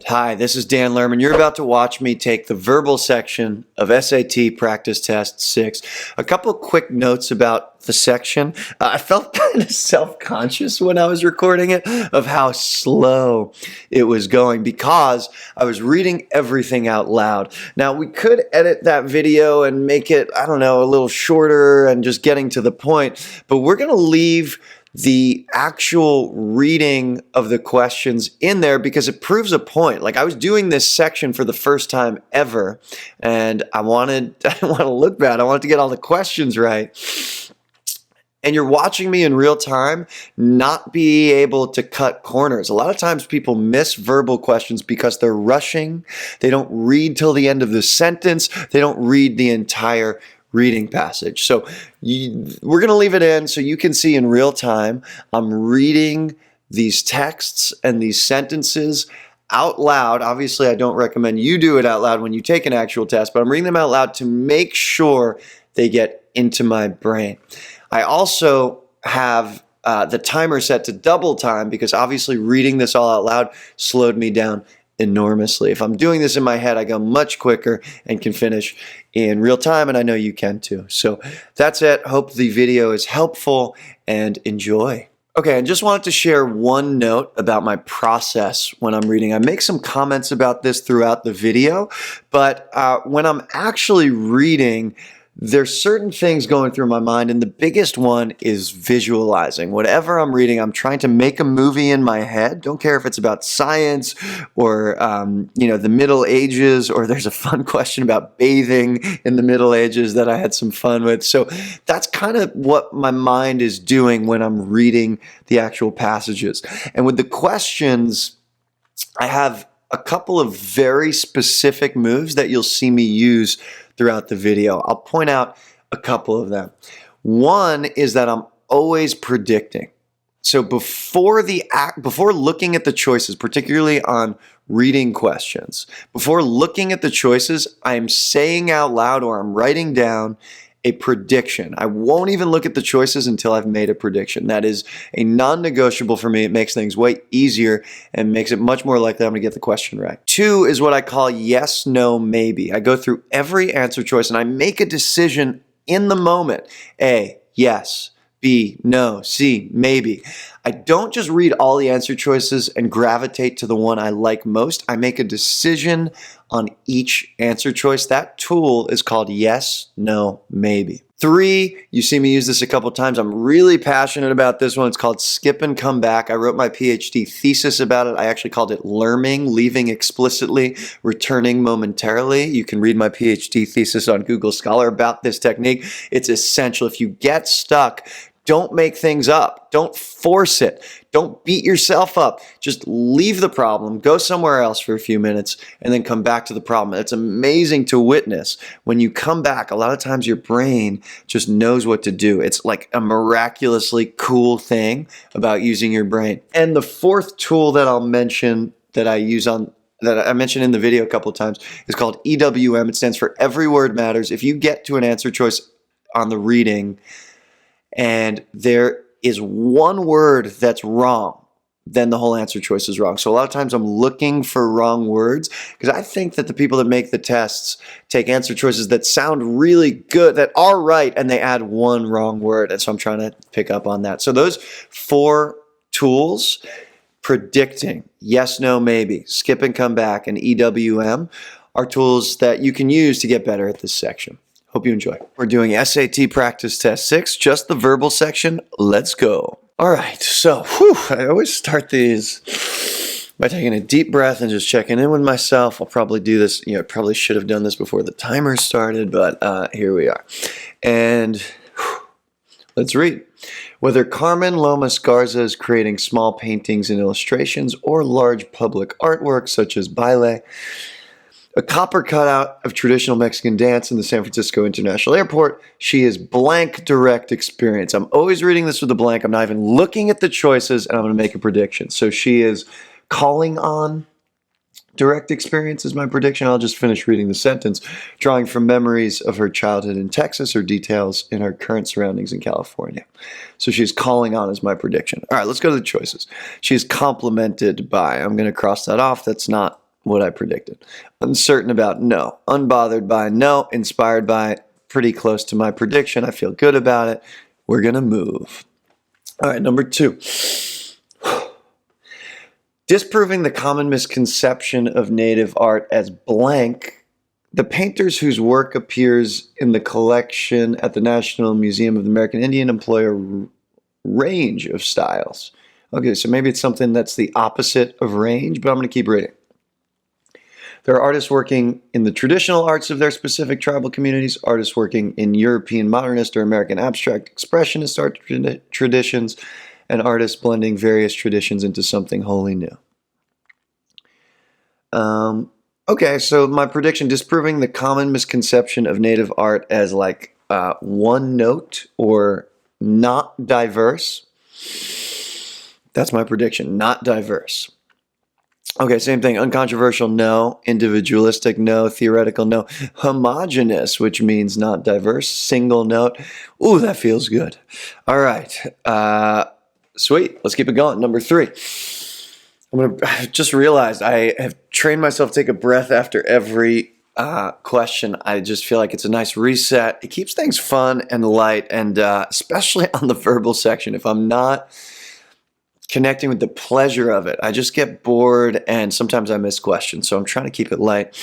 Hi, this is Dan Lerman. You're about to watch me take the verbal section of SAT Practice Test 6. A couple of quick notes about the section. I felt kind of self-conscious when I was recording it of how slow it was going because I was reading everything out loud. Now, we could edit that video and make it, I don't know, a little shorter and just getting to the point, but we're going to leave the actual reading of the questions in there because it proves a point. Like, I was doing this section for the first time ever, and I didn't want to look bad. I wanted to get all the questions right. And you're watching me in real time not be able to cut corners. A lot of times people miss verbal questions because they're rushing. They don't read till the end of the sentence. They don't read the entire reading passage. So we're going to leave it in so you can see in real time. I'm reading these texts and these sentences out loud. Obviously, I don't recommend you do it out loud when you take an actual test, but I'm reading them out loud to make sure they get into my brain. I also have the timer set to double time because obviously reading this all out loud slowed me down enormously. If I'm doing this in my head, I go much quicker and can finish in real time, and I know you can too. So that's it. Hope the video is helpful and enjoy. Okay, I just wanted to share one note about my process when I'm reading. I make some comments about this throughout the video, but when I'm actually reading, there's certain things going through my mind, and the biggest one is visualizing. Whatever I'm reading, I'm trying to make a movie in my head. Don't care if it's about science or the Middle Ages, or there's a fun question about bathing in the Middle Ages that I had some fun with. So that's kind of what my mind is doing when I'm reading the actual passages. And with the questions, I have a couple of very specific moves that you'll see me use throughout the video. I'll point out a couple of them. One is that I'm always predicting. So before looking at the choices, particularly on reading questions, before looking at the choices, I'm saying out loud or I'm writing down a prediction. I won't even look at the choices until I've made a prediction. That is a non-negotiable for me. It makes things way easier and makes it much more likely I'm going to get the question right. Two is what I call yes, no, maybe. I go through every answer choice and I make a decision in the moment. A, yes. B, no. C, maybe. I don't just read all the answer choices and gravitate to the one I like most. I make a decision on each answer choice. That tool is called yes, no, maybe. Three, you see me use this a couple times. I'm really passionate about this one. It's called skip and come back. I wrote my PhD thesis about it. I actually called it learning, leaving explicitly, returning momentarily. You can read my PhD thesis on Google Scholar about this technique. It's essential. If you get stuck, don't make things up. Don't force it. Don't beat yourself up. Just leave the problem, go somewhere else for a few minutes, and then come back to the problem. It's amazing to witness. When you come back, a lot of times your brain just knows what to do. It's like a miraculously cool thing about using your brain. And the fourth tool that I'll mention that I mentioned in the video a couple of times is called EWM. It stands for Every Word Matters. If you get to an answer choice on the reading, and there is one word that's wrong, then the whole answer choice is wrong. So a lot of times I'm looking for wrong words because I think that the people that make the tests take answer choices that sound really good, that are right, and they add one wrong word. And so I'm trying to pick up on that. So those four tools, predicting, yes, no, maybe, skip and come back, and EWM, are tools that you can use to get better at this section. Hope you enjoy. We're doing SAT Practice Test 6, just the verbal section. Let's go. All right, so I always start these by taking a deep breath and just checking in with myself. I'll probably do this, I probably should have done this before the timer started, but here we are. And let's read. Whether Carmen Lomas Garza is creating small paintings and illustrations or large public artwork such as baile, a copper cutout of traditional Mexican dance in the San Francisco International Airport, she is blank direct experience. I'm always reading this with a blank. I'm not even looking at the choices, and I'm going to make a prediction. So she is calling on direct experience is my prediction. I'll just finish reading the sentence. Drawing from memories of her childhood in Texas or details in her current surroundings in California. So she's calling on is my prediction. All right, let's go to the choices. She is complimented by. I'm going to cross that off. That's not what I predicted. Uncertain about, no. Unbothered by, no. Inspired by, pretty close to my prediction. I feel good about it. We're going to move. All right, number 2. Disproving the common misconception of native art as blank. The painters whose work appears in the collection at the National Museum of the American Indian employ a range of styles. Okay, so maybe it's something that's the opposite of range, but I'm going to keep reading. There are artists working in the traditional arts of their specific tribal communities, artists working in European modernist or American abstract expressionist art traditions, and artists blending various traditions into something wholly new. Okay, so my prediction, disproving the common misconception of native art as like one note or not diverse. That's my prediction, not diverse. Okay, same thing. Uncontroversial, no. Individualistic, no. Theoretical, no. Homogeneous, which means not diverse. Single note. Ooh, that feels good. All right. Sweet. Let's keep it going. Number 3. I just realized I have trained myself to take a breath after every question. I just feel like it's a nice reset. It keeps things fun and light, and especially on the verbal section. If I'm not connecting with the pleasure of it, I just get bored, and sometimes I miss questions. So I'm trying to keep it light,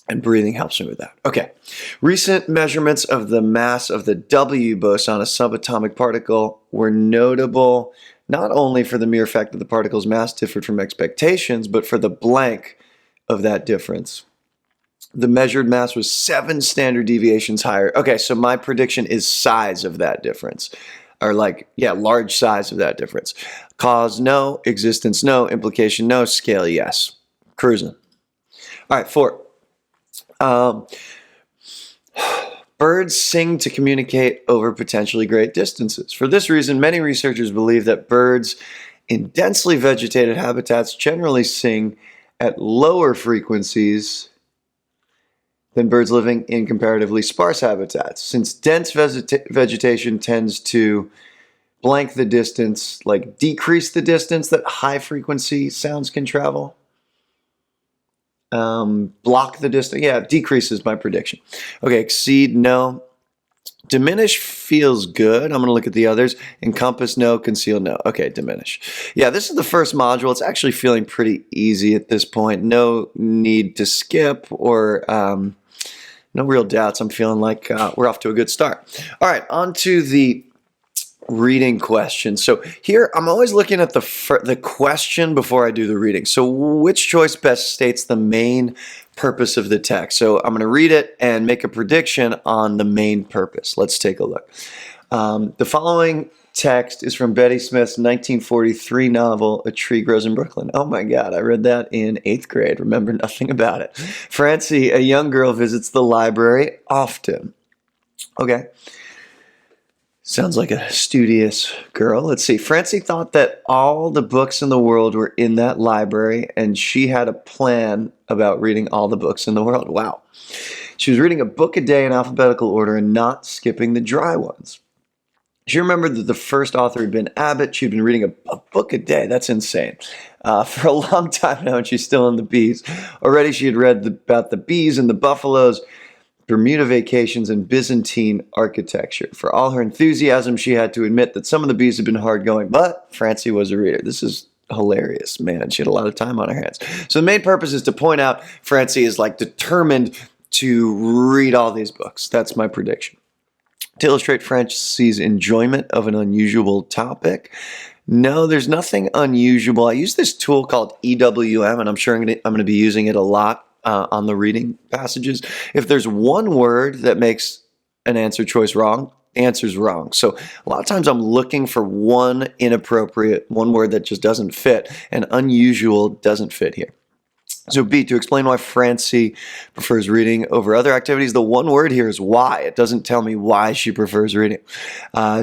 and breathing helps me with that. Okay. Recent measurements of the mass of the W boson, a subatomic particle, were notable not only for the mere fact that the particle's mass differed from expectations, but for the blank of that difference. The measured mass was 7 standard deviations higher. Okay, so my prediction is size of that difference. Or large size of that difference. Cause, no. Existence, no. Implication, no. Scale, yes. Cruising. All right, 4. Birds sing to communicate over potentially great distances. For this reason, many researchers believe that birds in densely vegetated habitats generally sing at lower frequencies than birds living in comparatively sparse habitats. Since dense vegetation tends to blank the distance, like decrease the distance that high frequency sounds can travel. Block the distance. Yeah, decrease is my prediction. Okay, exceed, no. Diminish feels good. I'm going to look at the others. Encompass, no. Conceal, no. Okay, diminish. Yeah, this is the first module. It's actually feeling pretty easy at this point. No need to skip or no real doubts. I'm feeling like we're off to a good start. All right, on to the reading question. So here, I'm always looking at the question before I do the reading. So which choice best states the main purpose of the text? So I'm going to read it and make a prediction on the main purpose. Let's take a look. The following text is from Betty Smith's 1943 novel, A Tree Grows in Brooklyn. Oh my God, I read that in 8th grade. Remember nothing about it. Francie, a young girl, visits the library often. Okay. Sounds like a studious girl. Let's see. Francie thought that all the books in the world were in that library, and she had a plan about reading all the books in the world. Wow. She was reading a book a day in alphabetical order and not skipping the dry ones. She remembered that the first author had been Abbott. She'd been reading a book a day. That's insane. For a long time now, and she's still in the bees. Already she had read about the bees and the buffaloes, Bermuda vacations, and Byzantine architecture. For all her enthusiasm, she had to admit that some of the bees had been hard going, but Francie was a reader. This is hilarious, man. She had a lot of time on her hands. So the main purpose is to point out Francie is like determined to read all these books. That's my prediction. To illustrate Francie's enjoyment of an unusual topic, no, there's nothing unusual. I use this tool called EWM, and I'm sure I'm going to be using it a lot on the reading passages. If there's one word that makes an answer choice wrong, the answer's wrong. So a lot of times I'm looking for one word that just doesn't fit, and unusual doesn't fit here. So B, to explain why Francie prefers reading over other activities, the one word here is why. It doesn't tell me why she prefers reading.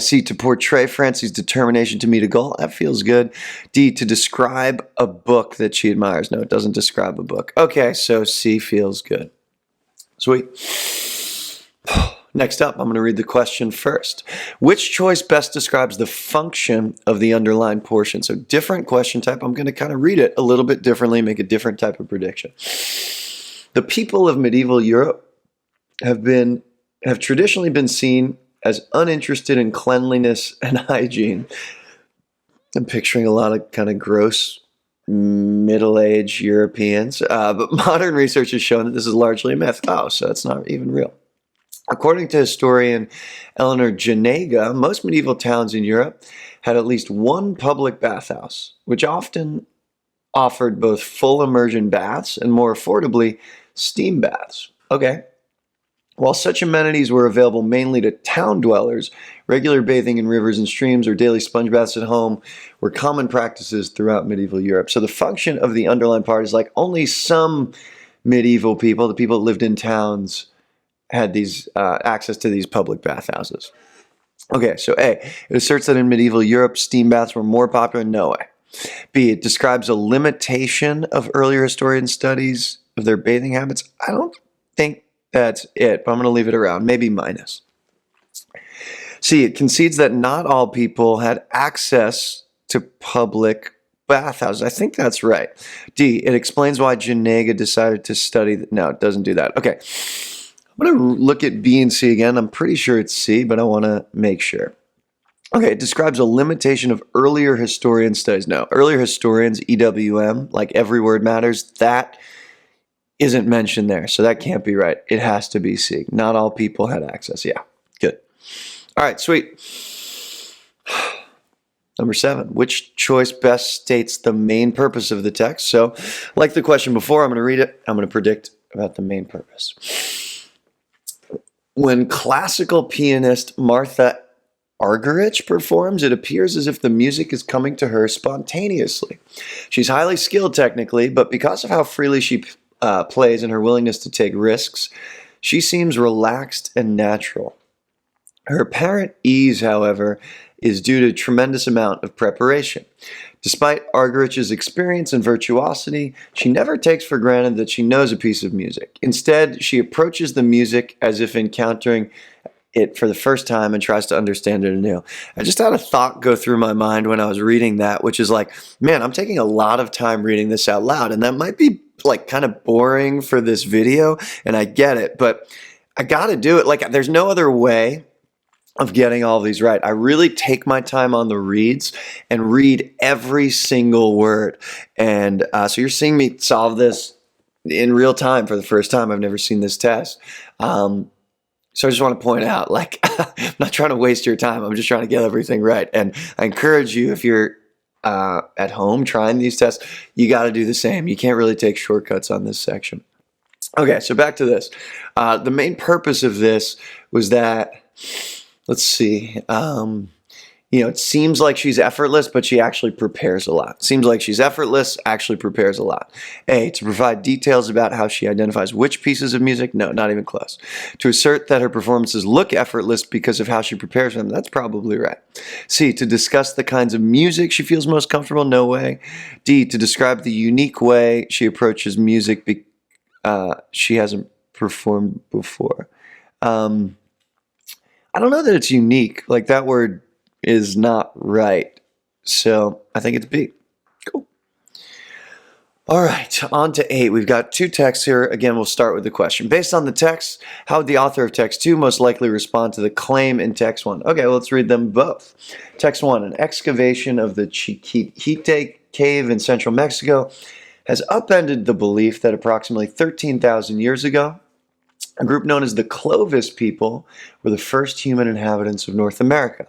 C, to portray Francie's determination to meet a goal. That feels good. D, to describe a book that she admires. No, it doesn't describe a book. Okay, so C feels good. Sweet. Next up, I'm going to read the question first. Which choice best describes the function of the underlined portion? So different question type. I'm going to kind of read it a little bit differently, make a different type of prediction. The people of medieval Europe have traditionally been seen as uninterested in cleanliness and hygiene. I'm picturing a lot of kind of gross middle-aged Europeans, but modern research has shown that this is largely a myth. Oh, so it's not even real. According to historian Eleanor Janega, most medieval towns in Europe had at least one public bathhouse, which often offered both full immersion baths and, more affordably, steam baths. Okay. While such amenities were available mainly to town dwellers, regular bathing in rivers and streams or daily sponge baths at home were common practices throughout medieval Europe. So the function of the underlined part is like only some medieval people, the people that lived in towns, had these access to these public bathhouses. Okay, so A, it asserts that in medieval Europe, steam baths were more popular. No way. B, it describes a limitation of earlier historian studies of their bathing habits. I don't think that's it, but I'm going to leave it around, maybe minus. C, it concedes that not all people had access to public bathhouses. I think that's right. D, it explains why Janega decided to study. No, it doesn't do that. Okay, I'm going to look at B and C again. I'm pretty sure it's C, but I want to make sure. Okay, it describes a limitation of earlier historian studies. No, earlier historians, EWM, like every word matters, that isn't mentioned there, so that can't be right. It has to be C. Not all people had access. Yeah, good. All right, sweet. Number 7, which choice best states the main purpose of the text? So, like the question before, I'm going to read it. I'm going to predict about the main purpose. When classical pianist Martha Argerich performs, it appears as if the music is coming to her spontaneously. She's highly skilled technically, but because of how freely she plays and her willingness to take risks, she seems relaxed and natural. Her apparent ease, however, is due to a tremendous amount of preparation. Despite Argerich's experience and virtuosity, she never takes for granted that she knows a piece of music. Instead, she approaches the music as if encountering it for the first time and tries to understand it anew. I just had a thought go through my mind when I was reading that, which is like, man, I'm taking a lot of time reading this out loud, and that might be like kind of boring for this video, and I get it, but I got to do it. Like, there's no other way of getting all of these right. I really take my time on the reads and read every single word. And so you're seeing me solve this in real time for the first time. I've never seen this test. So I just want to point out, like, I'm not trying to waste your time. I'm just trying to get everything right. And I encourage you, if you're at home trying these tests, you got to do the same. You can't really take shortcuts on this section. Okay, so back to this. The main purpose of this was that, let's see, it seems like she's effortless, but she actually prepares a lot. Seems like she's effortless, actually prepares a lot. A, to provide details about how she identifies which pieces of music. No, not even close. To assert that her performances look effortless because of how she prepares them. That's probably right. C, to discuss the kinds of music she feels most comfortable. No way. D, to describe the unique way she approaches music she hasn't performed before. I don't know that it's unique. Like, that word is not right. So I think it's B. Cool. All right, on to 8. We've got 2 texts here. Again, we'll start with the question. Based on the text, how would the author of text 2 most likely respond to the claim in text 1? Okay, well, let's read them both. Text 1, an excavation of the Chiquite cave in central Mexico has upended the belief that approximately 13,000 years ago, a group known as the Clovis people were the first human inhabitants of North America.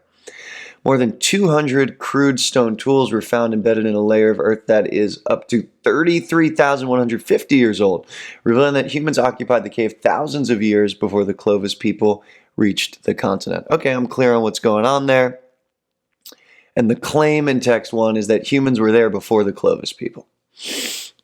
More than 200 crude stone tools were found embedded in a layer of earth that is up to 33,150 years old, revealing that humans occupied the cave thousands of years before the Clovis people reached the continent. Okay, I'm clear on what's going on there. And the claim in text 1 is that humans were there before the Clovis people.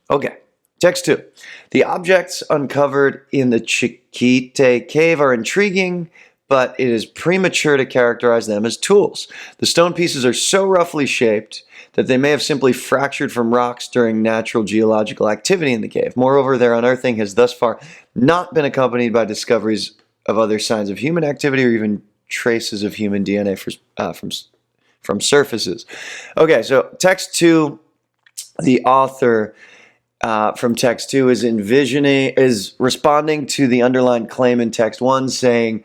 Okay. Text 2. The objects uncovered in the Chiquite cave are intriguing, but it is premature to characterize them as tools. The stone pieces are so roughly shaped that they may have simply fractured from rocks during natural geological activity in the cave. Moreover, their unearthing has thus far not been accompanied by discoveries of other signs of human activity or even traces of human DNA from surfaces. Okay, so text 2, the author from text 2 is responding to the underlined claim in text 1, saying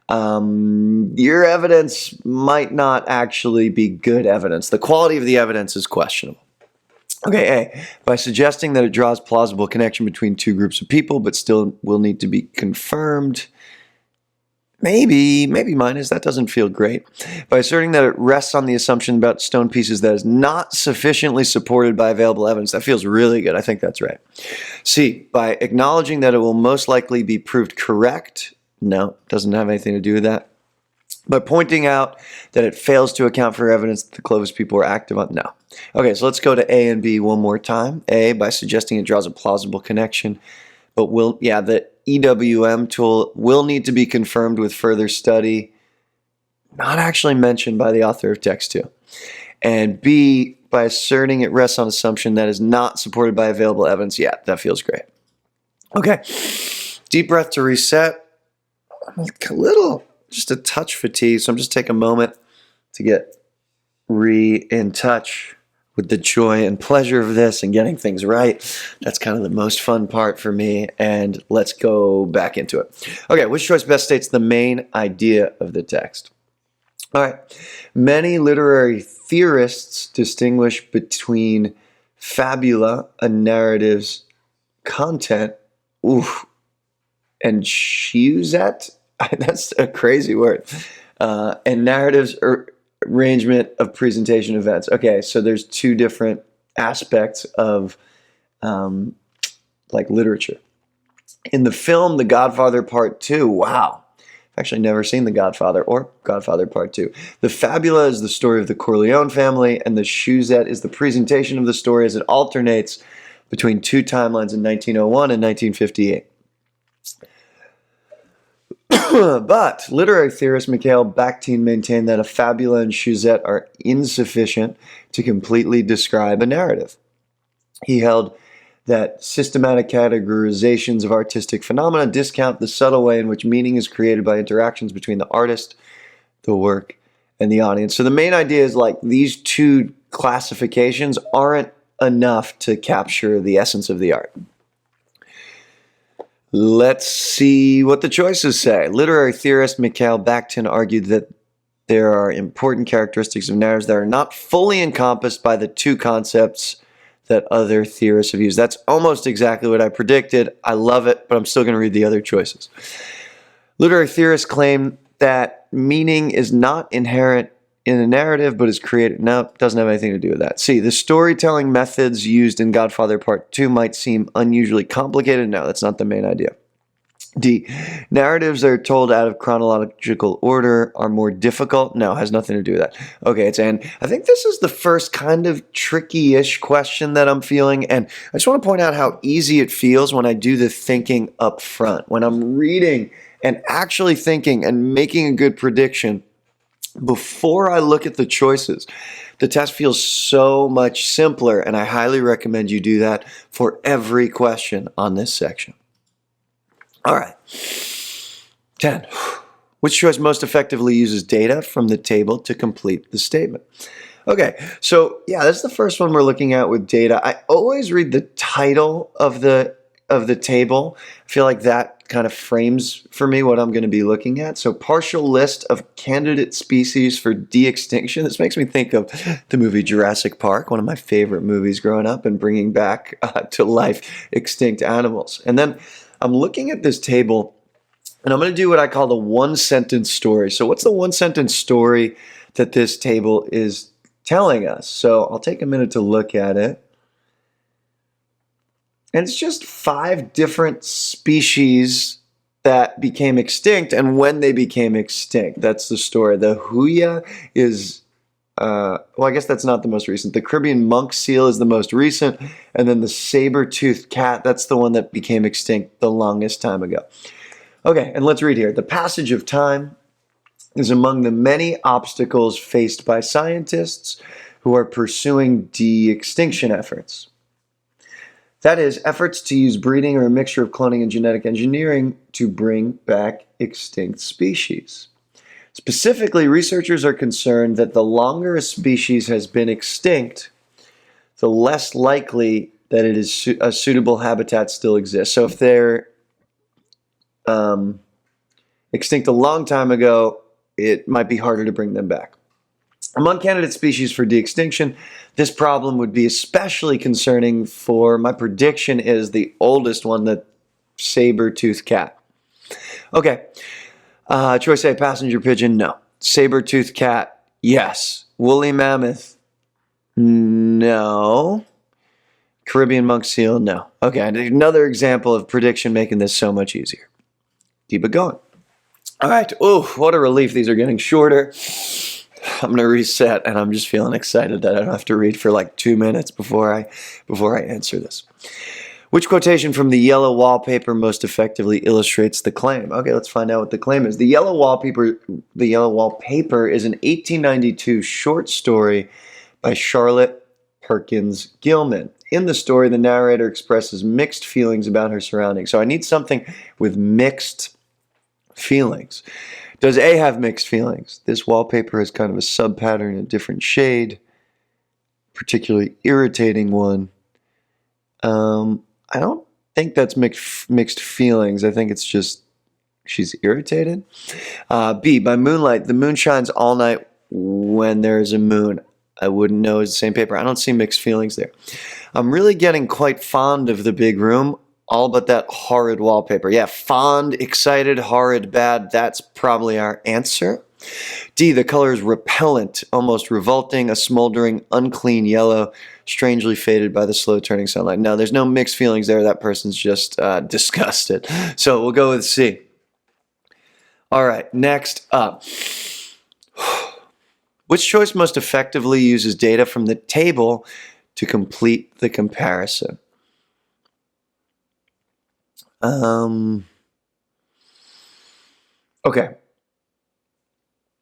your evidence might not actually be good evidence. The quality of the evidence is questionable. Okay, A, by suggesting that it draws plausible connection between two groups of people, but still will need to be confirmed. Maybe minus, that doesn't feel great. By asserting that it rests on the assumption about stone pieces that is not sufficiently supported by available evidence, that feels really good. I think that's right. C, by acknowledging that it will most likely be proved correct. No, doesn't have anything to do with that. By pointing out that it fails to account for evidence that the Clovis people were active on. No. Okay, so let's go to A and B one more time. A, by suggesting it draws a plausible connection, but the EWM tool will need to be confirmed with further study. Not actually mentioned by the author of text 2. And B, by asserting it rests on assumption that is not supported by available evidence. Yeah, that feels great. Okay, deep breath to reset. I'm just a touch fatigued, so I'm just taking a moment to get in touch with the joy and pleasure of this and getting things right. That's kind of the most fun part for me, and let's go back into it. Okay, which choice best states the main idea of the text? All right, many literary theorists distinguish between fabula, a narrative's content, and Shuzet, that's a crazy word, and narratives arrangement of presentation events. Okay, so there's two different aspects of literature. In the film The Godfather Part 2, wow, I've actually never seen The Godfather or Godfather Part 2. The fabula is the story of the Corleone family, and the Shuzet is the presentation of the story as it alternates between two timelines in 1901 and 1958. But literary theorist Mikhail Bakhtin maintained that a fabula and Shuzet are insufficient to completely describe a narrative. He held that systematic categorizations of artistic phenomena discount the subtle way in which meaning is created by interactions between the artist, the work, and the audience. So the main idea is these two classifications aren't enough to capture the essence of the art. Let's see what the choices say. Literary theorist Mikhail Bakhtin argued that there are important characteristics of narratives that are not fully encompassed by the two concepts that other theorists have used. That's almost exactly what I predicted. I love it, but I'm still going to read the other choices. Literary theorists claim that meaning is not inherent in a narrative, but is created. No, doesn't have anything to do with that. C, the storytelling methods used in Godfather Part 2 might seem unusually complicated. No, that's not the main idea. D, narratives that are told out of chronological order are more difficult. No, has nothing to do with that. Okay, it's N. I think this is the first kind of tricky-ish question that I'm feeling, and I just want to point out how easy it feels when I do the thinking up front. When I'm reading and actually thinking and making a good prediction before I look at the choices, the test feels so much simpler, and I highly recommend you do that for every question on this section. All right. 10. Which choice most effectively uses data from the table to complete the statement? Okay, so yeah, that's the first one we're looking at with data. I always read the title of the table. I feel like that kind of frames for me what I'm going to be looking at. So partial list of candidate species for de-extinction. This makes me think of the movie Jurassic Park, one of my favorite movies growing up, and bringing back to life extinct animals. And then I'm looking at this table, and I'm going to do what I call the one-sentence story. So what's the one-sentence story that this table is telling us? So I'll take a minute to look at it. And it's just 5 different species that became extinct and when they became extinct. That's the story. The huia is, I guess that's not the most recent. The Caribbean monk seal is the most recent. And then the saber-toothed cat, that's the one that became extinct the longest time ago. Okay, and let's read here. The passage of time is among the many obstacles faced by scientists who are pursuing de-extinction efforts. That is, efforts to use breeding or a mixture of cloning and genetic engineering to bring back extinct species. Specifically, researchers are concerned that the longer a species has been extinct, the less likely that a suitable habitat still exists. So if they're extinct a long time ago, it might be harder to bring them back. Among candidate species for de-extinction, this problem would be especially concerning for, my prediction is the oldest one, the saber-toothed cat. Okay, choice A, passenger pigeon, no. Saber-toothed cat, yes. Woolly mammoth, no. Caribbean monk seal, no. Okay, another example of prediction making this so much easier. Keep it going. All right, oh, what a relief these are getting shorter. I'm going to reset, and I'm just feeling excited that I don't have to read for like 2 minutes before I answer this. Which quotation from the yellow wallpaper most effectively illustrates the claim? Okay, let's find out what the claim is. The yellow wallpaper is an 1892 short story by Charlotte Perkins Gilman. In the story, the narrator expresses mixed feelings about her surroundings. So I need something with mixed feelings. Does A have mixed feelings? This wallpaper has kind of a sub-pattern, a different shade, particularly irritating one. I don't think that's mixed feelings. I think it's just she's irritated. B, by moonlight, the moon shines all night when there's a moon. I wouldn't know it's the same paper. I don't see mixed feelings there. I'm really getting quite fond of the big room. All but that horrid wallpaper. Yeah, fond, excited, horrid, bad. That's probably our answer. D, the color is repellent, almost revolting, a smoldering, unclean yellow, strangely faded by the slow turning sunlight. No, there's no mixed feelings there. That person's just disgusted. So we'll go with C. All right, next up. Which choice most effectively uses data from the table to complete the comparison? Okay.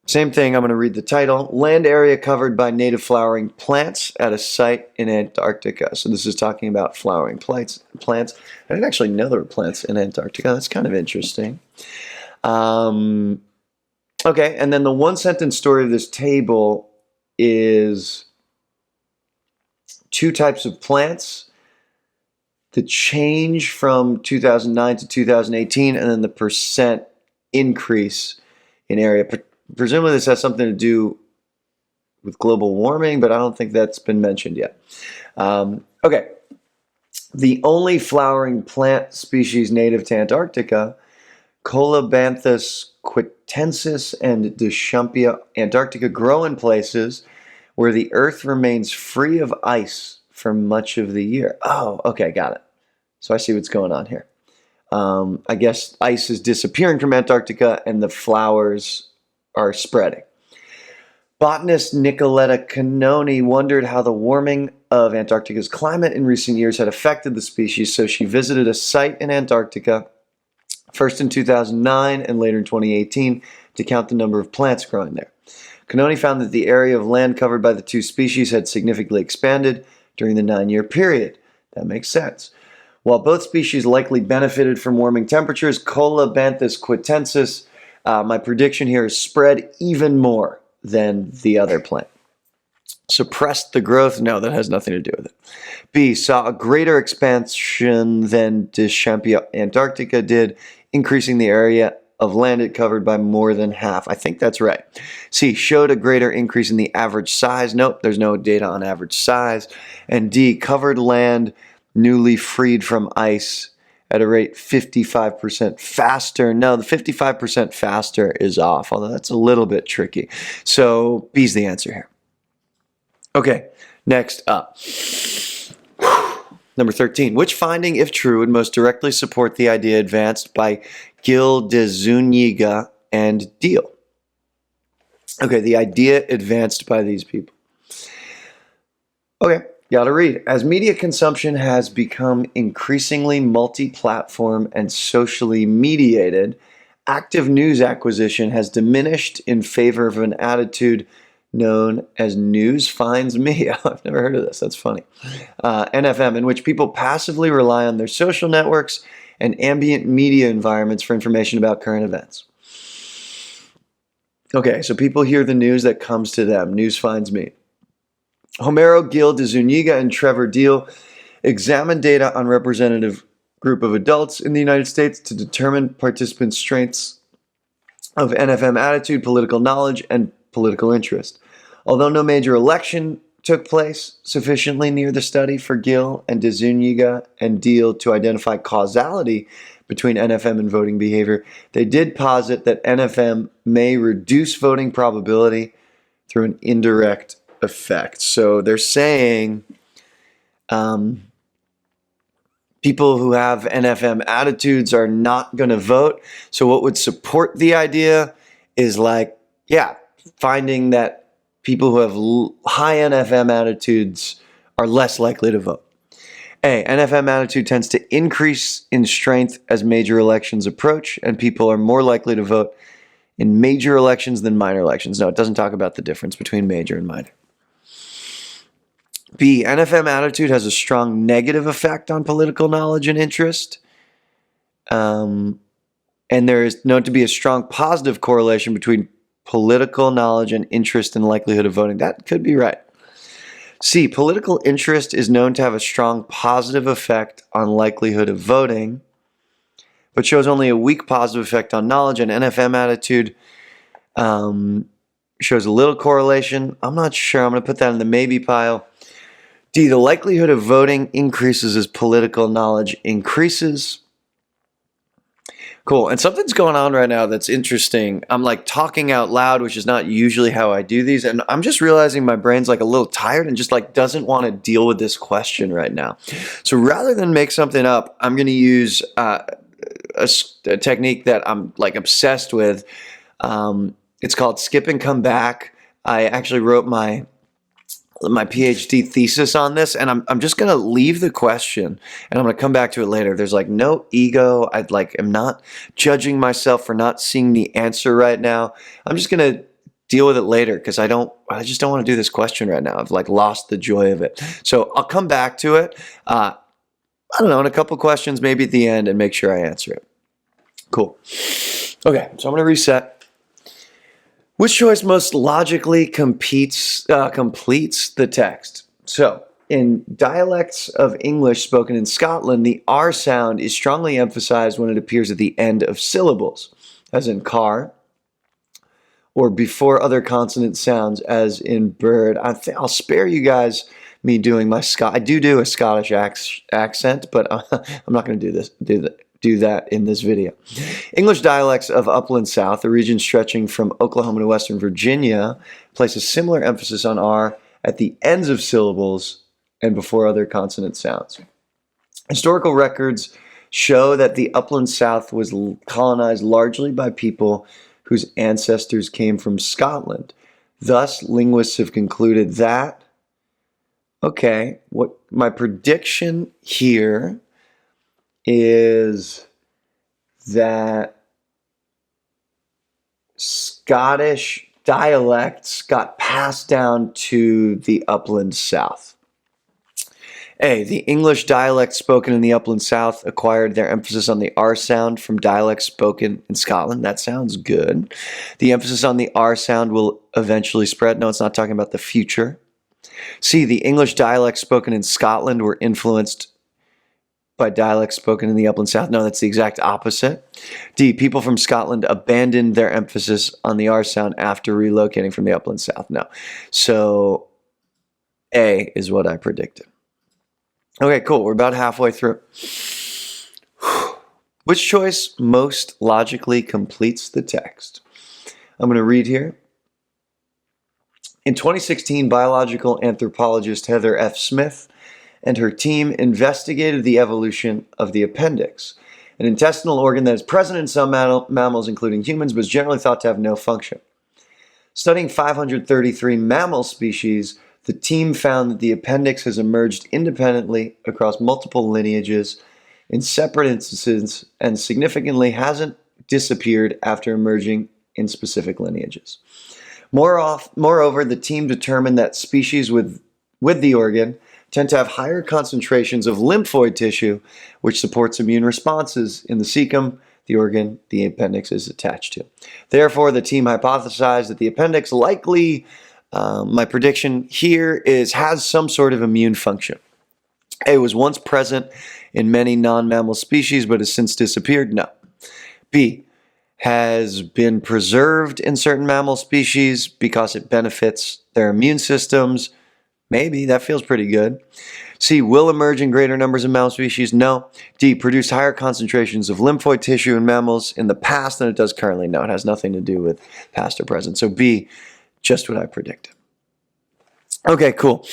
Same thing, I'm going to read the title. Land area covered by native flowering plants at a site in Antarctica. So this is talking about flowering plants. I didn't actually know there were plants in Antarctica. That's kind of interesting. Okay, and then the one-sentence story of this table is 2 types of plants, the change from 2009 to 2018, and then the percent increase in area. Presumably this has something to do with global warming, but I don't think that's been mentioned yet. Okay. The only flowering plant species native to Antarctica, Colobanthus quitensis and Deschampia Antarctica, grow in places where the earth remains free of ice for much of the year. Oh, okay, got it. So I see what's going on here. I guess ice is disappearing from Antarctica and the flowers are spreading. Botanist Nicoletta Canoni wondered how the warming of Antarctica's climate in recent years had affected the species, so she visited a site in Antarctica, first in 2009 and later in 2018, to count the number of plants growing there. Canoni found that the area of land covered by the 2 species had significantly expanded during the 9-year period. That makes sense. While both species likely benefited from warming temperatures, Colobanthus quitensis, my prediction here is spread even more than the other plant. Suppressed the growth? No, that has nothing to do with it. B, saw a greater expansion than Deschampia Antarctica did, increasing the area of land it covered by more than half. I think that's right. C, showed a greater increase in the average size. Nope, there's no data on average size. And D, covered land newly freed from ice at a rate 55% faster. No, the 55% faster is off, although that's a little bit tricky. So B's the answer here. Okay, next up. Number 13. Which finding, if true, would most directly support the idea advanced by Gil de Zuniga and Deal? Okay, the idea advanced by these people. Okay, gotta read. As media consumption has become increasingly multi-platform and socially mediated, active news acquisition has diminished in favor of an attitude known as News Finds Me. I've never heard of this. That's funny. NFM, in which people passively rely on their social networks and ambient media environments for information about current events. Okay, so people hear the news that comes to them. News finds me. Homero, Gil de Zuniga, and Trevor Deal examined data on representative group of adults in the United States to determine participants' strengths of NFM attitude, political knowledge, and political interest. Although no major election took place sufficiently near the study for Gil and de Zuniga and Deal to identify causality between NFM and voting behavior, they did posit that NFM may reduce voting probability through an indirect effect. So they're saying people who have NFM attitudes are not going to vote. So what would support the idea is finding that people who have high NFM attitudes are less likely to vote. A, NFM attitude tends to increase in strength as major elections approach, and people are more likely to vote in major elections than minor elections. No, it doesn't talk about the difference between major and minor. B, NFM attitude has a strong negative effect on political knowledge and interest. And there is known to be a strong positive correlation between political knowledge and interest and likelihood of voting. That could be right. C, political interest is known to have a strong positive effect on likelihood of voting, but shows only a weak positive effect on knowledge, and NFM attitude shows a little correlation. I'm not sure. I'm going to put that in the maybe pile. D, the likelihood of voting increases as political knowledge increases. Cool. And something's going on right now that's interesting. I'm like talking out loud, which is not usually how I do these. And I'm just realizing my brain's like a little tired and just like doesn't want to deal with this question right now. So rather than make something up, I'm going to use a technique that I'm like obsessed with. It's called skip and come back. I actually wrote my PhD thesis on this, and I'm just going to leave the question and I'm going to come back to it later. There's like no ego. I'm not judging myself for not seeing the answer right now. I'm just going to deal with it later because I just don't want to do this question right now. I've like lost the joy of it. So I'll come back to it. I don't know, in a couple questions, maybe at the end, and make sure I answer it. Cool. Okay, so I'm going to reset. Which choice most logically completes the text? So, in dialects of English spoken in Scotland, the R sound is strongly emphasized when it appears at the end of syllables, as in car, or before other consonant sounds, as in bird. I'll spare you guys me doing my I do a Scottish accent, but I'm not going to do that in this video. English dialects of Upland South, a region stretching from Oklahoma to Western Virginia, place a similar emphasis on R at the ends of syllables and before other consonant sounds. Historical records show that the Upland South was colonized largely by people whose ancestors came from Scotland. Thus, linguists have concluded that, okay, what my prediction here is that Scottish dialects got passed down to the Upland South. A, the English dialects spoken in the Upland South acquired their emphasis on the R sound from dialects spoken in Scotland. That sounds good. The emphasis on the R sound will eventually spread. No, it's not talking about the future. C, the English dialects spoken in Scotland were influenced by dialects spoken in the Upland South. No, that's the exact opposite. D, people from Scotland abandoned their emphasis on the R sound after relocating from the Upland South. No. So A is what I predicted. Okay, cool. We're about halfway through. Which choice most logically completes the text? I'm going to read here. In 2016, biological anthropologist Heather F. Smith and her team investigated the evolution of the appendix, an intestinal organ that is present in some mammals, including humans, but is generally thought to have no function. Studying 533 mammal species, the team found that the appendix has emerged independently across multiple lineages in separate instances and significantly hasn't disappeared after emerging in specific lineages. Moreover, the team determined that species with the organ tend to have higher concentrations of lymphoid tissue, which supports immune responses in the cecum, the organ the appendix is attached to. Therefore, the team hypothesized that the appendix likely, my prediction here is, has some sort of immune function. A, was once present in many non-mammal species but has since disappeared? No. B, has been preserved in certain mammal species because it benefits their immune systems? Maybe. That feels pretty good. C, will emerge in greater numbers of mammal species? No. D, produced higher concentrations of lymphoid tissue in mammals in the past than it does currently? No, it has nothing to do with past or present. So B, just what I predicted. Okay, cool.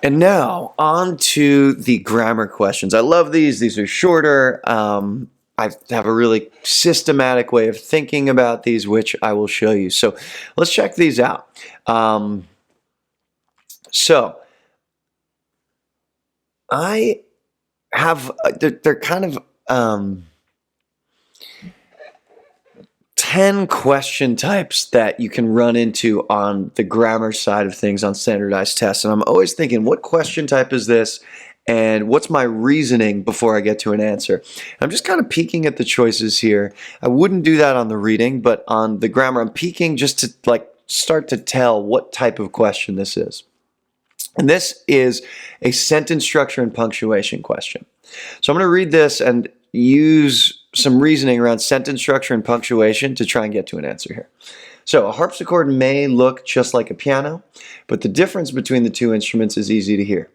And now on to the grammar questions. I love these. These are shorter. I have a really systematic way of thinking about these, which I will show you. So let's check these out. So I have, they're kind of 10 question types that you can run into on the grammar side of things on standardized tests. And I'm always thinking, what question type is this? And what's my reasoning before I get to an answer? I'm just kind of peeking at the choices here. I wouldn't do that on the reading, but on the grammar, I'm peeking just to start to tell what type of question this is. And this is a sentence structure and punctuation question. So I'm going to read this and use some reasoning around sentence structure and punctuation to try and get to an answer here. So a harpsichord may look just like a piano, but the difference between the two instruments is easy to hear.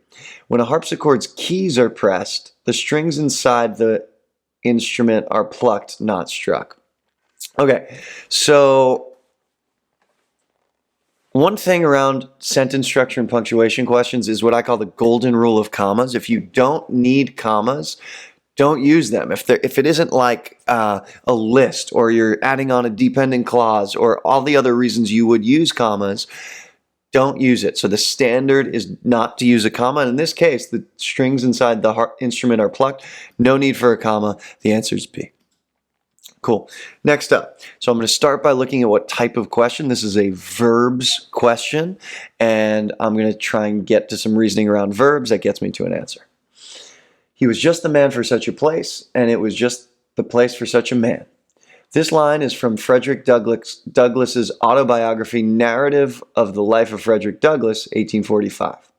When a harpsichord's keys are pressed, the strings inside the instrument are plucked, not struck. Okay, so one thing around sentence structure and punctuation questions is what I call the golden rule of commas. If you don't need commas, don't use them. If it isn't like a list, or you're adding on a dependent clause, or all the other reasons you would use commas, don't use it. So the standard is not to use a comma. And in this case, the strings inside the instrument are plucked. No need for a comma. The answer is B. Cool. Next up. So I'm going to start by looking at what type of question. This is a verbs question, and I'm going to try and get to some reasoning around verbs that gets me to an answer. He was just the man for such a place, and it was just the place for such a man. This line is from Frederick Douglass's autobiography, Narrative of the Life of Frederick Douglass, 1845.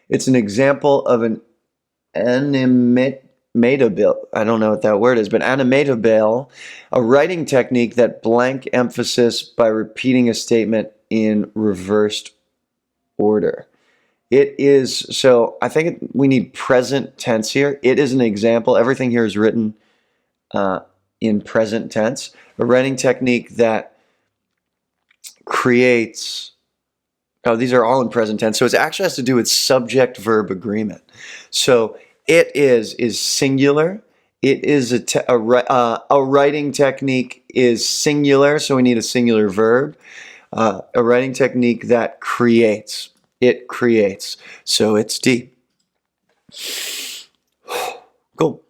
It's an example of an animatable, I don't know what that word is, but animatable, a writing technique that blank emphasis by repeating a statement in reversed order. It is, so I think we need present tense here. It is an example. Everything here is written in present tense. A writing technique that creates, oh, these are all in present tense. So it actually has to do with subject-verb agreement. So it is singular. It is a writing technique is singular, so we need a singular verb. A writing technique that creates. It creates. So it's D. Cool.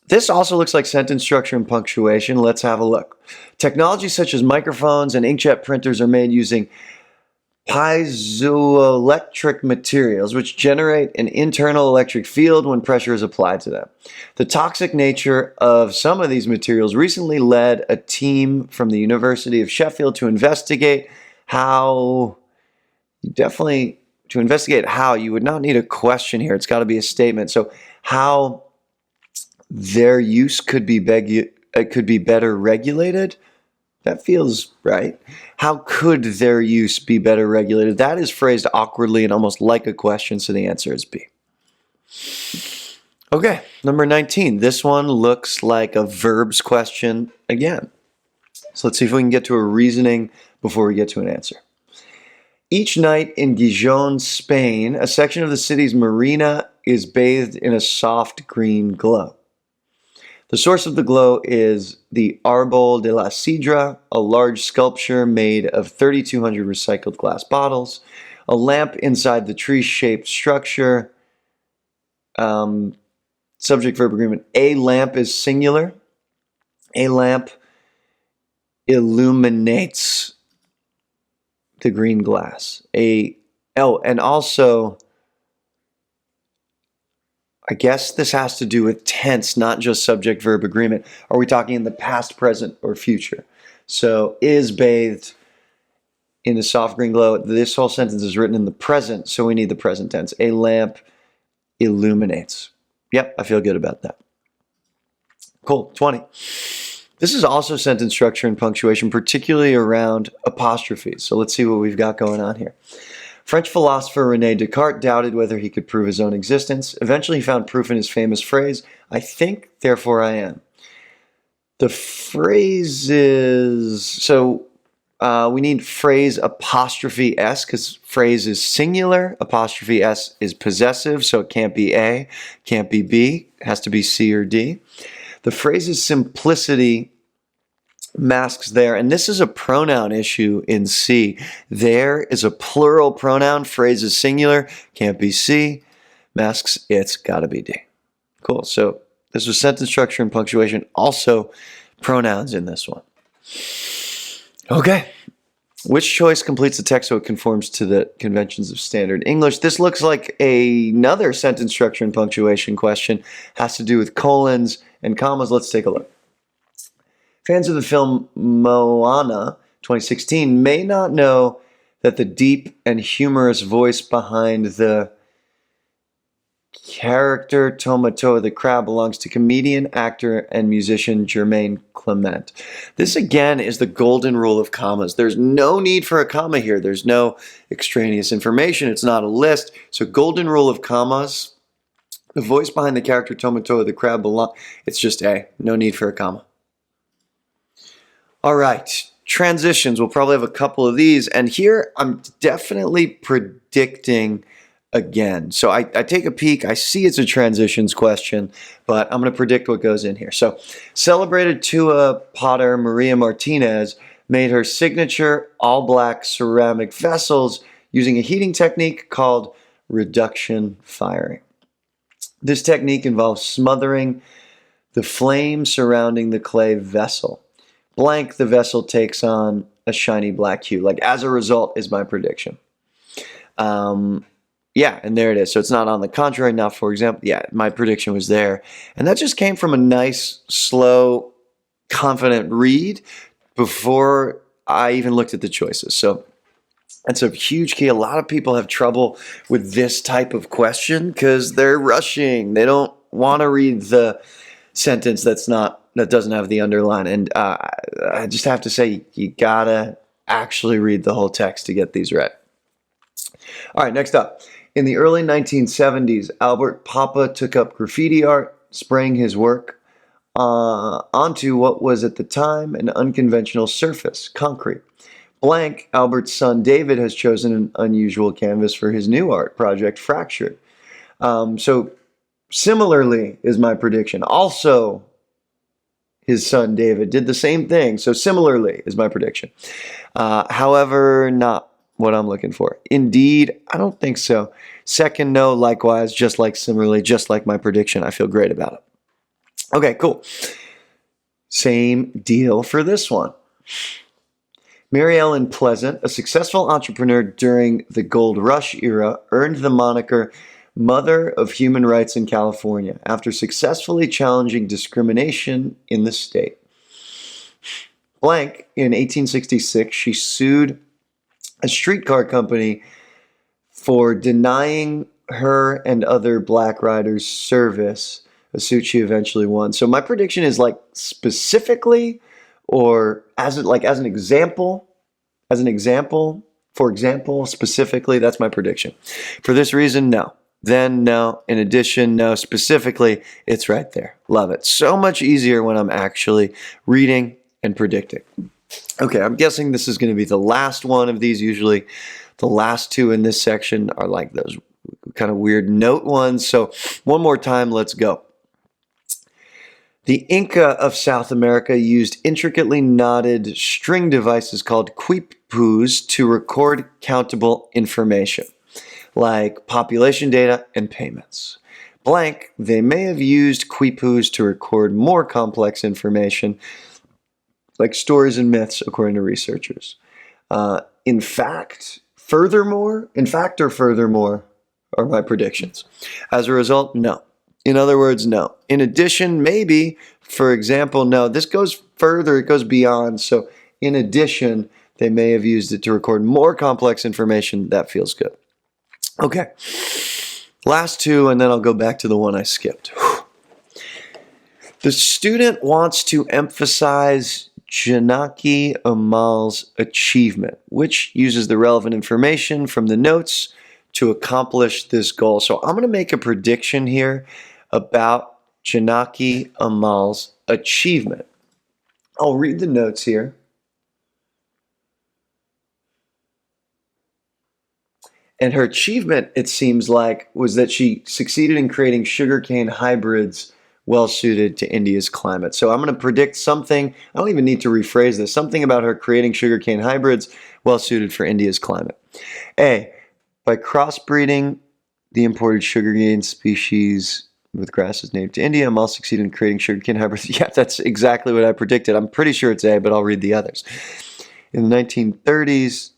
This also looks like sentence structure and punctuation. Let's have a look. Technologies such as microphones and inkjet printers are made using piezoelectric materials, which generate an internal electric field when pressure is applied to them. The toxic nature of some of these materials recently led a team from the University of Sheffield to investigate how, you would not need a question here. It's got to be a statement. So how their use could be better regulated? That feels right. How could their use be better regulated? That is phrased awkwardly and almost like a question, so the answer is B. Okay, number 19. This one looks like a verbs question again. So let's see if we can get to a reasoning before we get to an answer. Each night in Gijón, Spain, a section of the city's marina is bathed in a soft green glow. The source of the glow is the Árbol de la Sidra, a large sculpture made of 3,200 recycled glass bottles, a lamp inside the tree-shaped structure. Subject-verb agreement. A lamp is singular. A lamp illuminates the green glass. And also, I guess this has to do with tense, not just subject-verb agreement. Are we talking in the past, present, or future? So, is bathed in the soft green glow. This whole sentence is written in the present, so we need the present tense. A lamp illuminates. Yep, I feel good about that. Cool, 20. This is also sentence structure and punctuation, particularly around apostrophes. So let's see what we've got going on here. French philosopher René Descartes doubted whether he could prove his own existence. Eventually, he found proof in his famous phrase, "I think, therefore I am." The phrase is, so we need phrase apostrophe S because phrase is singular. Apostrophe S is possessive, so it can't be A, can't be B. It has to be C or D. The phrase's simplicity masks there, and this is a pronoun issue in C. There is a plural pronoun, phrase is singular, can't be C, masks it's gotta be D. Cool, so this was sentence structure and punctuation, also pronouns in this one. Okay, which choice completes the text so it conforms to the conventions of standard English? This looks like another sentence structure and punctuation question, has to do with colons and commas. Let's take a look. Fans of the film Moana 2016 may not know that the deep and humorous voice behind the character Tomatoa the crab belongs to comedian, actor, and musician Jermaine Clement. This again is the golden rule of commas. There's no need for a comma here. There's no extraneous information. It's not a list. So golden rule of commas, the voice behind the character Tomatoa the crab it's just A. No need for a comma. All right, transitions. We'll probably have a couple of these. And here I'm definitely predicting again. So I take a peek. I see it's a transitions question, but I'm going to predict what goes in here. So celebrated Tua potter Maria Martinez made her signature all-black ceramic vessels using a heating technique called reduction firing. This technique involves smothering the flame surrounding the clay vessel. Blank, the vessel takes on a shiny black hue. Like, as a result is my prediction. Yeah, and there it is. So it's not on the contrary, not for example. Yeah, my prediction was there. And that just came from a nice, slow, confident read before I even looked at the choices. So that's a huge key. A lot of people have trouble with this type of question because they're rushing. They don't want to read the sentence that doesn't have the underline. And I just have to say, you gotta actually read the whole text to get these right. All right, next up. In the early 1970s, Albert Papa took up graffiti art, spraying his work onto what was at the time an unconventional surface, concrete. Blank, Albert's son David has chosen an unusual canvas for his new art project, Fractured. So similarly is my prediction. Also, his son David did the same thing. So similarly is my prediction. However, not what I'm looking for. Indeed, I don't think so. Second, no, likewise, just like similarly, just like my prediction. I feel great about it. Okay, cool. Same deal for this one. Mary Ellen Pleasant, a successful entrepreneur during the Gold Rush era, earned the moniker Mother of Human Rights in California after successfully challenging discrimination in the state. Blank, in 1866, she sued a streetcar company for denying her and other black riders service, a suit she eventually won. So my prediction is like specifically, or as an example, for example, specifically, that's my prediction. For this reason, no. Then no. In addition, no. Specifically, it's right there. Love it. So much easier when I'm actually reading and predicting. Okay, I'm guessing this is going to be the last one of these. Usually the last two in this section are like those kind of weird note ones. So one more time, let's go. The Inca of South America used intricately knotted string devices called quipus to record countable information, like population data and payments. Blank, they may have used quipus to record more complex information, like stories and myths, according to researchers. In fact or furthermore are my predictions. As a result, no. In other words, no. In addition, maybe, for example, no. This goes further, it goes beyond. So in addition, they may have used it to record more complex information. That feels good. Okay. Last two, and then I'll go back to the one I skipped. The student wants to emphasize Janaki Amal's achievement, which uses the relevant information from the notes to accomplish this goal. So I'm going to make a prediction here about Janaki Amal's achievement. I'll read the notes here. And her achievement, it seems like, was that she succeeded in creating sugarcane hybrids well suited to India's climate. So I'm going to predict something. I don't even need to rephrase this. Something about her creating sugarcane hybrids well suited for India's climate. A, by crossbreeding the imported sugarcane species with grasses native to India, Amal succeeded in creating sugarcane hybrids. Yeah, that's exactly what I predicted. I'm pretty sure it's A, but I'll read the others. In the 1930s,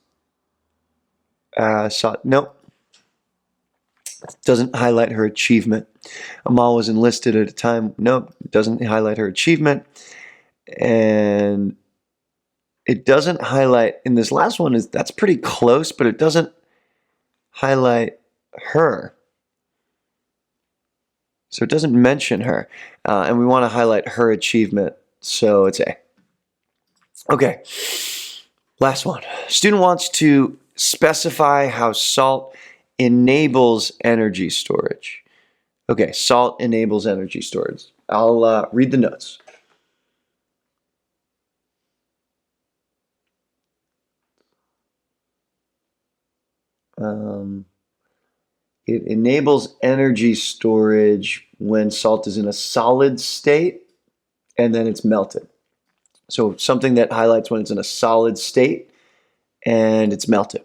nope. Doesn't highlight her achievement. Amal was enlisted at a time. Nope, doesn't highlight her achievement. And it doesn't highlight, in this last one, that's pretty close, but it doesn't highlight her. So it doesn't mention her. And we want to highlight her achievement. So it's A. Okay, last one. Student wants to specify how salt enables energy storage. Okay, salt enables energy storage. I'll read the notes. It enables energy storage when salt is in a solid state and then it's melted. So something that highlights when it's in a solid state and it's melted.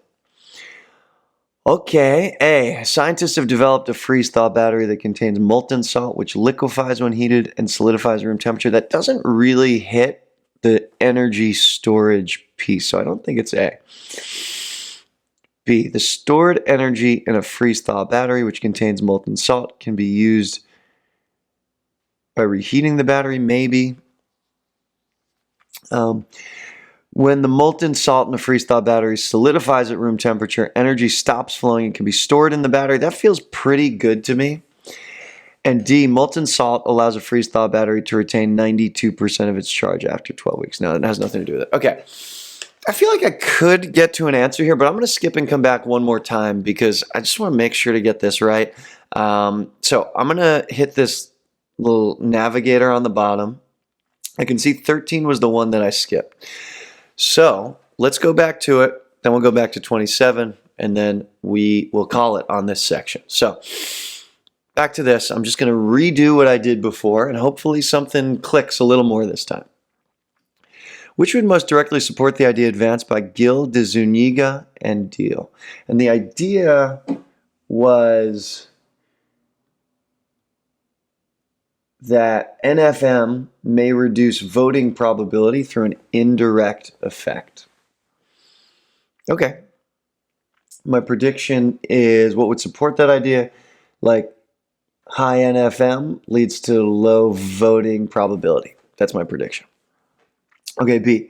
Okay, A. Scientists have developed a freeze-thaw battery that contains molten salt, which liquefies when heated and solidifies at room temperature. That doesn't really hit the energy storage piece, so I don't think it's A. B. The stored energy in a freeze-thaw battery, which contains molten salt, can be used by reheating the battery, maybe. When the molten salt in the freeze-thaw battery solidifies at room temperature, energy stops flowing and can be stored in the battery. That feels pretty good to me. And D, molten salt allows a freeze-thaw battery to retain 92% of its charge after 12 weeks. No, that has nothing to do with it. Okay. I feel like I could get to an answer here, but I'm going to skip and come back one more time because I just want to make sure to get this right. So I'm going to hit this little navigator on the bottom. I can see 13 was the one that I skipped. So let's go back to it. Then we'll go back to 27, and then we will call it on this section. So back to this. I'm just going to redo what I did before, and hopefully something clicks a little more this time. Which would most directly support the idea advanced by Gil de Zuniga and Deal? And the idea was that NFM may reduce voting probability through an indirect effect. Okay. My prediction is what would support that idea, like high NFM leads to low voting probability. That's my prediction. Okay, B.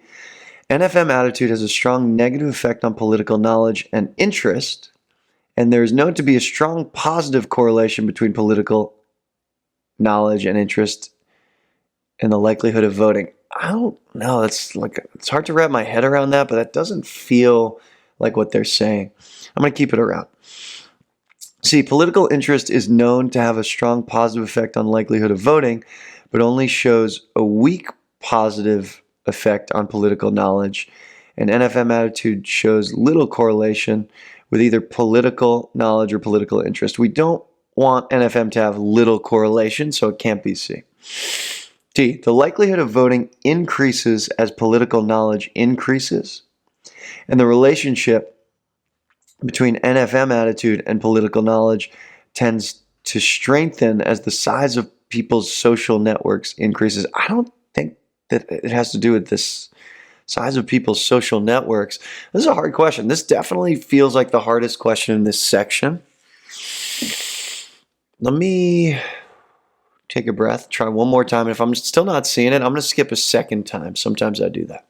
NFM attitude has a strong negative effect on political knowledge and interest, and there is known to be a strong positive correlation between political knowledge and interest and the likelihood of voting. I don't know. It's hard to wrap my head around that, but that doesn't feel like what they're saying. I'm going to keep it around. See, political interest is known to have a strong positive effect on likelihood of voting, but only shows a weak positive effect on political knowledge. And NFM attitude shows little correlation with either political knowledge or political interest. We don't want NFM to have little correlation, so it can't be C. D. The likelihood of voting increases as political knowledge increases, and the relationship between NFM attitude and political knowledge tends to strengthen as the size of people's social networks increases. I don't think that it has to do with this Size of people's social networks. This is a hard question. This definitely feels like the hardest question in this section. Let me take a breath, try one more time. And if I'm still not seeing it, I'm going to skip a second time. Sometimes I do that.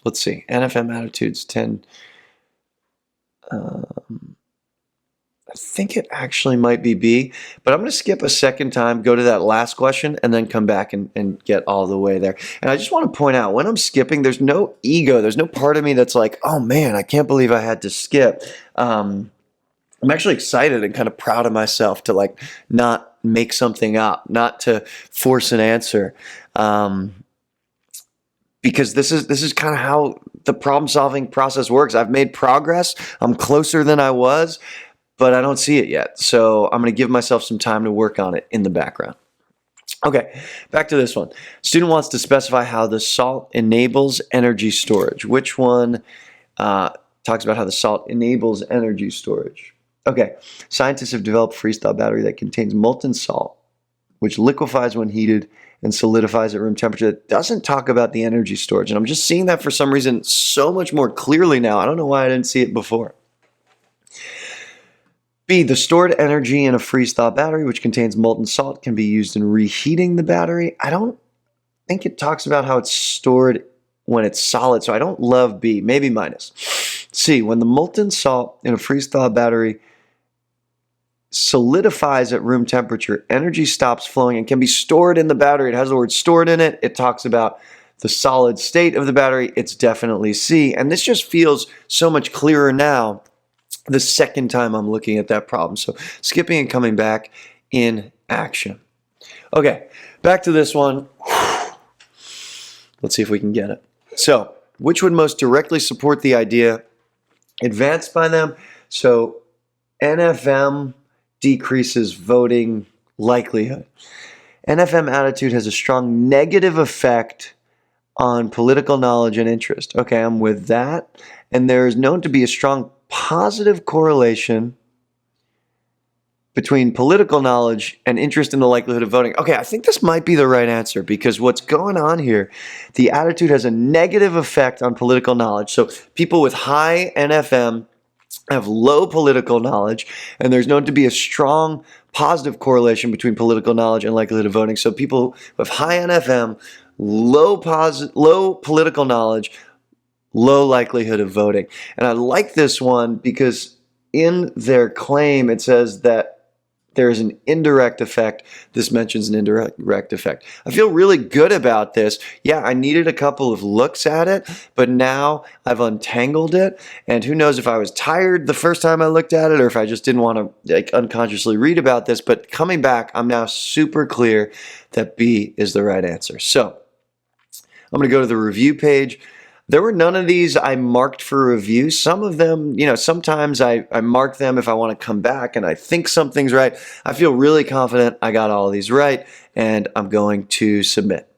Let's see. NFM attitudes 10. I think it actually might be B, but I'm going to skip a second time, go to that last question, and then come back and get all the way there. And I just want to point out, when I'm skipping, there's no ego. There's no part of me that's like, oh man, I can't believe I had to skip. I'm actually excited and kind of proud of myself to like not make something up, not to force an answer. Because this is kind of how the problem solving process works. I've made progress. I'm closer than I was, but I don't see it yet. So I'm going to give myself some time to work on it in the background. Okay, back to this one. Student wants to specify how the salt enables energy storage. Which one talks about how the salt enables energy storage? Okay, scientists have developed a freeze-thaw battery that contains molten salt, which liquefies when heated and solidifies at room temperature. That doesn't talk about the energy storage. And I'm just seeing that for some reason so much more clearly now. I don't know why I didn't see it before. B, the stored energy in a freeze-thaw battery, which contains molten salt, can be used in reheating the battery. I don't think it talks about how it's stored when it's solid, so I don't love B, maybe minus. C, when the molten salt in a freeze-thaw battery solidifies at room temperature, energy stops flowing and can be stored in the battery. It has the word stored in it. It talks about the solid state of the battery. It's definitely C. And this just feels so much clearer now the second time I'm looking at that problem. So skipping and coming back in action. Okay, back to this one. Let's see if we can get it. So, which would most directly support the idea advanced by them? So, NFM decreases voting likelihood. NFM attitude has a strong negative effect on political knowledge and interest. Okay, I'm with that. And there is known to be a strong positive correlation between political knowledge and interest in the likelihood of voting. Okay, I think this might be the right answer, because what's going on here, the attitude has a negative effect on political knowledge. So people with high NFM have low political knowledge, and there's known to be a strong positive correlation between political knowledge and likelihood of voting. So people with high NFM, low political knowledge, low likelihood of voting. And I like this one because in their claim it says that there is an indirect effect. This mentions an indirect effect. I feel really good about this. Yeah, I needed a couple of looks at it, but now I've untangled it. And who knows if I was tired the first time I looked at it or if I just didn't want to like unconsciously read about this. But coming back, I'm now super clear that B is the right answer. So I'm going to go to the review page. There were none of these I marked for review. Some of them, sometimes I mark them if I want to come back and I think something's right. I feel really confident I got all of these right, and I'm going to submit.